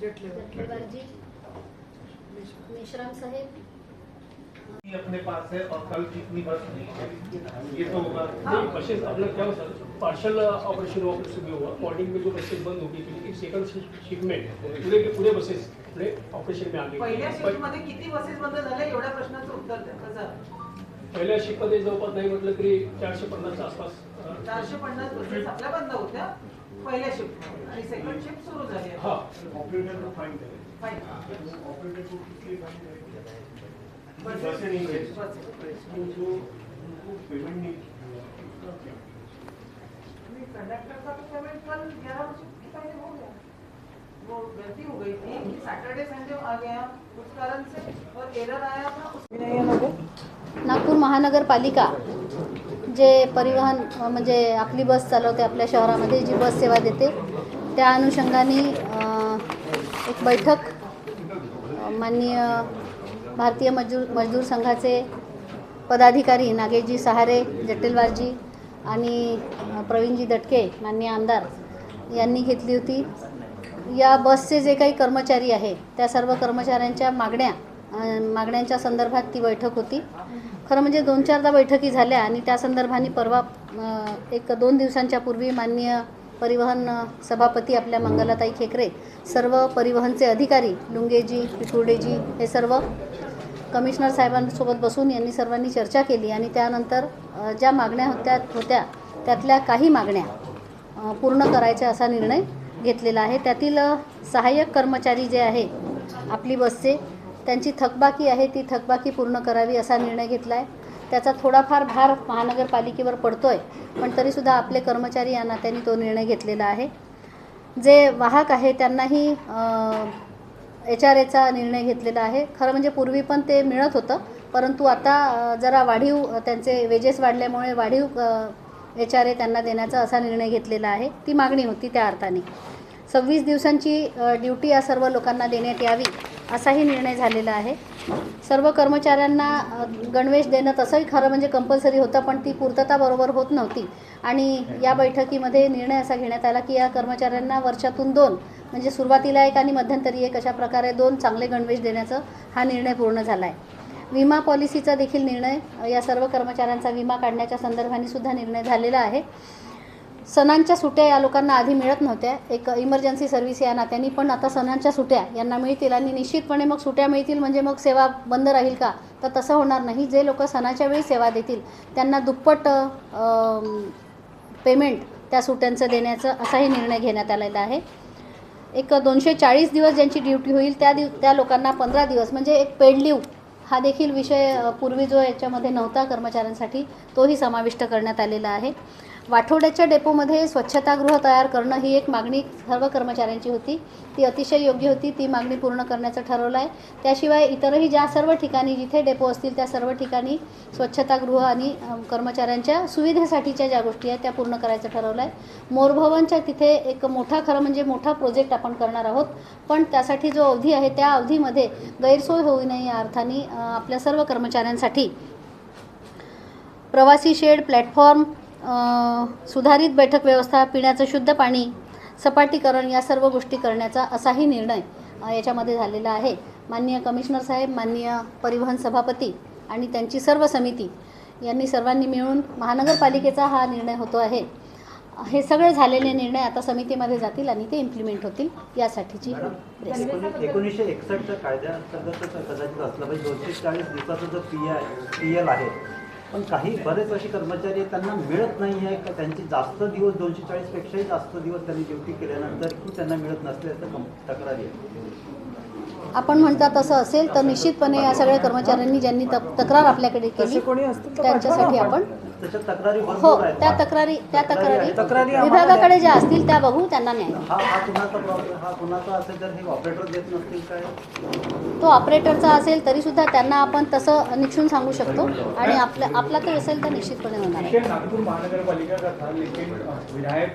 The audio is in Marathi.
जटलेवार जी, मेश्राम साहेब अपने पास है और कल कितनी बस नहीं ये तो होगा। नहीं बसेस अपना क्या होता है पार्शल ऑपरेशन हुआ भी हुआ मॉर्निंग में जो बसेस बंद हो गई थी सेकंड शिफ्ट में पूरे के पूरे बसेस पुढे ऑपरेशन में आ गए। पहिल्या शिफ्ट मध्ये किती बसेस बंद झाले एवढ्या प्रश्नाचं उत्तर द्या कसं। पहिल्या शिफ्ट मध्ये जवळपास नाही म्हटलं तरी 450 च्या आसपास 450 बसेस आपल्या बंद होत्या पहिल्या शिफ्ट आणि सेकंड शिफ्ट सुरू झाली। हां ऑपरेटर को फाइन करें। फाइन ऑपरेटर को कितनी फाइन करें? बसेस नहीं है उनको पेमेंट नहीं कंडक्टर का तो पेमेंट कल 11 बजे पहले हो गया। वो गलती हो गई थी कि सैटरडे संडे आ गया उस कारण से और एरर आया था उसमें। नागपूर महानगरपालिका जे परिवहन म्हणजे आपली बस चालवते आपल्या शहरामध्ये जी बस सेवा देते त्या अनुषंगाने एक बैठक माननीय भारतीय मजदूर संघाचे पदाधिकारी नागेशजी सहारे, जटेलवारजी आणि प्रवीणजी दटके माननीय आमदार यांनी घेतली होती। या बसचे जे काही कर्मचारी आहे त्या सर्व कर्मचाऱ्यांच्या मागण्यांच्या संदर्भात ती बैठक होती। खरं म्हणजे 2-4दा बैठकी झाल्या आणि त्या संदर्भाने परवा 1-2 दिवसांच्या पूर्वी माननीय परिवहन सभापती आपल्या मंगलाताई खेकरे, सर्व परिवहनचे अधिकारी लुंगेजी, पिकुर्डेजी हे सर्व कमिशनर साहेबांसोबत बसून यांनी सर्वांनी चर्चा केली आणि त्यानंतर ज्या मागण्या होत्या त्यातल्या काही मागण्या पूर्ण करायच्या असा निर्णय घेतलेला आहे। त्यातील सहाय्यक कर्मचारी जे आहे आपली बसचे त्यांची थकबाकी आहे ती थकबाकी पूर्ण करावी असा निर्णय घेतला आहे। त्याचा थोडाफार भार महानगरपालिकेवर पडतोय पण तरीसुद्धा आपले कर्मचारी या नात्याने तो निर्णय घेतलेला आहे। जे वाहक आहे त्यांनाही HRAचा निर्णय घेतलेला आहे। खरं म्हणजे पूर्वी पण ते मिळत होतं परंतु आता जरा वाढीव त्यांचे वेजेस वाढल्यामुळे वाढीव HRA त्यांना देण्याचा असा निर्णय घेतलेला आहे। ती मागणी होती त्या अर्थाने 26 दिवसांची ड्युटी या सर्व लोकांना देण्यात यावी असाही निर्णय झालेला आहे। सर्व कर्मचाऱ्यांना गणवेश देणं तसंही खरं म्हणजे कंपल्सरी होतं पण ती पूर्तता बरोबर होत नव्हती आणि या बैठकीमध्ये निर्णय असा घेण्यात आला की या कर्मचाऱ्यांना वर्षातून 2 म्हणजे सुरुवातीला 1 आणि मध्यंतरी 1 अशा प्रकारे 2 चांगले गणवेश देण्याचा हा निर्णय पूर्ण झाला आहे। विमा पॉलिसीचा देखील निर्णय या सर्व कर्मचाऱ्यांचा विमा काढण्याच्या संदर्भाने सुद्धा निर्णय झालेला आहे। सणांच्या सुट्ट्या या लोकांना आधी मिळत नव्हत्या एक इमर्जन्सी सर्व्हिस या नात्याने पण आता सणांच्या सुट्ट्या यांना मिळतील आणि निश्चितपणे मग सुट्ट्या मिळतील म्हणजे मग सेवा बंद राहील का तर तसं होणार नाही। जे लोक सणाच्या वेळी सेवा देतील त्यांना दुप्पट पेमेंट त्या सुट्ट्यांचं देण्याचा असाही निर्णय घेण्यात आलेला आहे। एक 240 दिवस ज्यांची ड्युटी होईल त्या लोकांना 15 दिवस म्हणजे एक पेड लीव हा देखील विषय पूर्वी जो याच्यामध्ये नव्हता कर्मचाऱ्यांसाठी तोही समाविष्ट करण्यात आलेला आहे। वाठोड्याच्या डेपोमध्ये स्वच्छतागृह तयार करणं ही एक मागणी सर्व कर्मचाऱ्यांची होती ती अतिशय योग्य होती ती मागणी पूर्ण करण्याचं ठरवलं आहे। त्याशिवाय इतरही ज्या सर्व ठिकाणी जिथे डेपो असतील त्या सर्व ठिकाणी स्वच्छतागृह आणि कर्मचाऱ्यांच्या सुविधेसाठीच्या ज्या गोष्टी आहेत त्या पूर्ण करायचं ठरवलं आहे। मोरभवनच्या तिथे एक मोठा खरं म्हणजे मोठा प्रोजेक्ट आपण करणार आहोत पण त्यासाठी जो अवधी आहे त्या अवधीमध्ये गैरसोय होऊ नये या अर्थाने आपल्या सर्व कर्मचाऱ्यांसाठी प्रवासी शेड प्लॅटफॉर्म सुधारित बैठक व्यवस्था पिण्याचं शुद्ध पाणी सपाटीकरण या सर्व गोष्टी करण्याचा असाही निर्णय याच्यामध्ये झालेला आहे। माननीय कमिशनर साहेब माननीय परिवहन सभापती आणि त्यांची सर्व समिती यांनी सर्वांनी मिळून महानगरपालिकेचा हा निर्णय होतो आहे। हे सगळे झालेले निर्णय आता समितीमध्ये जातील आणि ते इम्प्लिमेंट होतील यासाठीची 1961च्या कायद्याअंतर्गत कदाचित असलं पाहिजे 240 दिवसाचा जो PL आहे पण काही बरेच असे कर्मचारी त्यांना मिळत नाही आहे का त्यांची जास्त दिवस 240 पेक्षाही जास्त दिवस त्यांनी ड्युटी केल्यानंतर की त्यांना मिळत नसल्याचं तक्रारी आहे। आपण म्हणता तसं असेल तर निश्चितपणे या सगळ्या कर्मचाऱ्यांनी ज्यांनी तक्रार आपल्याकडे केली त्यांच्यासाठी आपण हो त्या तक्रारी विभागाकडे ज्या असतील त्या बघू त्यांना न्याय तो ऑपरेटरचा असेल तरी सुद्धा त्यांना आपण तसं निक्षून सांगू शकतो आणि आपला तो असेल तर निश्चितपणे होणार आहे। नागपूर महानगरपालिका का था लेकिन विधायक